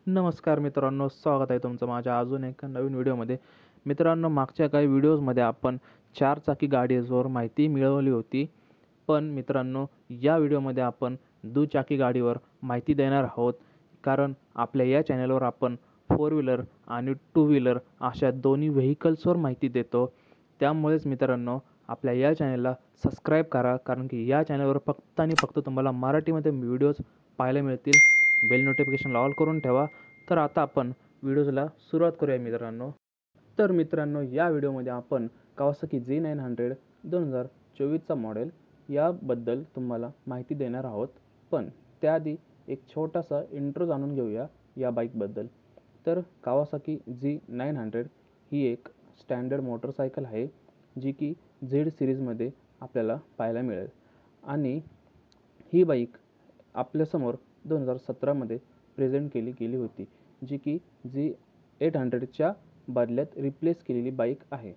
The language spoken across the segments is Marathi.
नमस्कार मित्रांनो, स्वागत आहे तुमचं माझ्या अजून एका नवीन व्हिडिओमध्ये. मित्रांनो, मागच्या काही व्हिडिओजमध्ये आपण चारचाकी गाडीवर माहिती मिळवली होती. पण मित्रांनो, या व्हिडिओमध्ये आपण दुचाकी गाडीवर माहिती देणार आहोत. कारण आपल्या या चॅनलवर आपण फोर व्हीलर आणि टू व्हीलर अशा दोन्ही व्हेइकल्सवर माहिती देतो. त्यामुळेच मित्रांनो, आपल्या या चॅनलला सबस्क्राईब करा, कारण की या चॅनलवर फक्त आणि फक्त तुम्हाला मराठीमध्ये व्हिडिओज पाहायला मिळतील. बेल नोटिफिकेशनला ऑल करून ठेवा. तर आता आपण व्हिडिओला सुरुवात करूया मित्रांनो. तर मित्रांनो, या व्हिडिओमध्ये आपण कावासाकी Z900 2024चा मॉडेल याबद्दल तुम्हाला माहिती देणार आहोत. पण त्याआधी एक छोटासा इंट्रो जाणून घेऊया या बाईकबद्दल. तर कावासाकी Z900 ही एक स्टँडर्ड मोटरसायकल आहे, जी की झेड सिरीजमध्ये आपल्याला पाहायला मिळेल. आणि ही बाईक आपल्यासमोर 2017मध्ये प्रेझेंट केली गेली होती, जी की Z800च्या बदल्यात रिप्लेस केलेली बाईक आहे.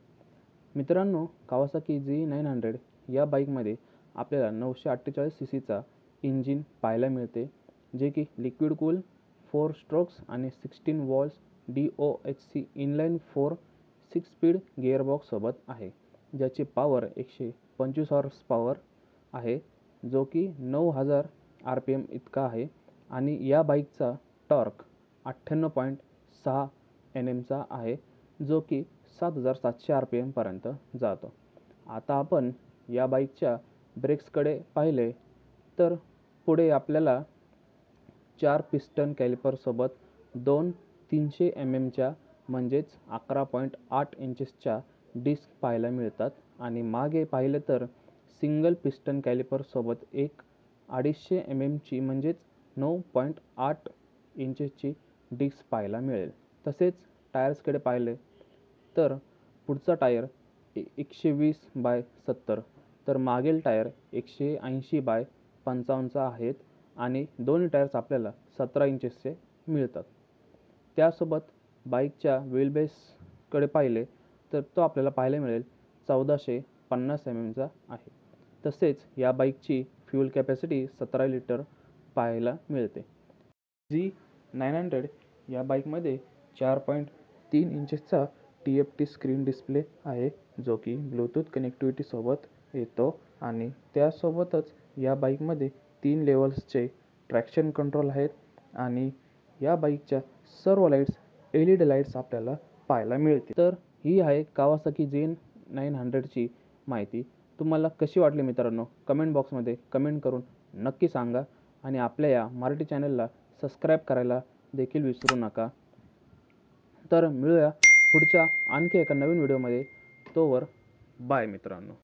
मित्रांनो, कावासाकी Z900 या बाईकमध्ये आपल्याला 948 सीसीचा इंजिन पाहायला मिळते, जे की लिक्विड कूल 4 स्ट्रोक्स आणि 16 व्हॉल्व्स DOHC इनलाइन 4 6 स्पीड गिअरबॉक्ससोबत आहे, ज्याची पॉवर 125 हॉर्स पॉवर आहे, जो की 9000 RPM इतका आहे. आणि या बाईकचा टॉर्क 98.6 Nmचा आहे, जो की 7700 RPM पर्यंत जातो. आता आपण या बाईकच्या ब्रेक्सकडे पाहिले तर पुढे आपल्याला 4 पिस्टन कॅलिपरसोबत 2 300 mmच्या म्हणजेच 11.8 इंचेसच्या डिस्क पाहायला मिळतात. आणि मागे पाहिले तर सिंगल पिस्टन कॅलिपरसोबत एक 250 mmची म्हणजेच 9.8 इंचेसची डिस्क पाहायला मिळेल. तसेच टायर्सकडे पाहिले तर पुढचा टायर 120/70 तर मागील टायर 180/55चा आहेत. आणि दोन्ही टायर्स आपल्याला 17 इंचेसचे मिळतात. त्यासोबत बाईकच्या व्हीलबेसकडे पाहिले तर तो आपल्याला पाहायला मिळेल 1450 mmचा आहे. तसेच या बाईकची फ्यूल कॅपॅसिटी 17 लिटर पाहायला मिळते. Z900 या बाईकमध्ये 4.3 इंचेसचा TFT स्क्रीन डिस्प्ले आहे, जो की ब्लूटूथ कनेक्टिव्हिटीसोबत येतो. आणि त्यासोबतच या बाईकमध्ये 3 लेवल्सचे ट्रॅक्शन कंट्रोल आहेत. आणि या बाईकच्या सर्व लाईट्स LED लाईट्स आपल्याला पाहायला मिळतील. तर ही आहे कावासाकी Z900ची माहिती. तुम्हाला कशी वाटली मित्रांनो, कमेंट बॉक्समध्ये कमेंट करून नक्की सांगा. आणि आपल्या या मराठी चॅनलला सबस्क्राईब करायला देखील विसरू नका. तर मिळूया पुढच्या आणखी एका नवीन व्हिडिओमध्ये. तोवर बाय मित्रांनो.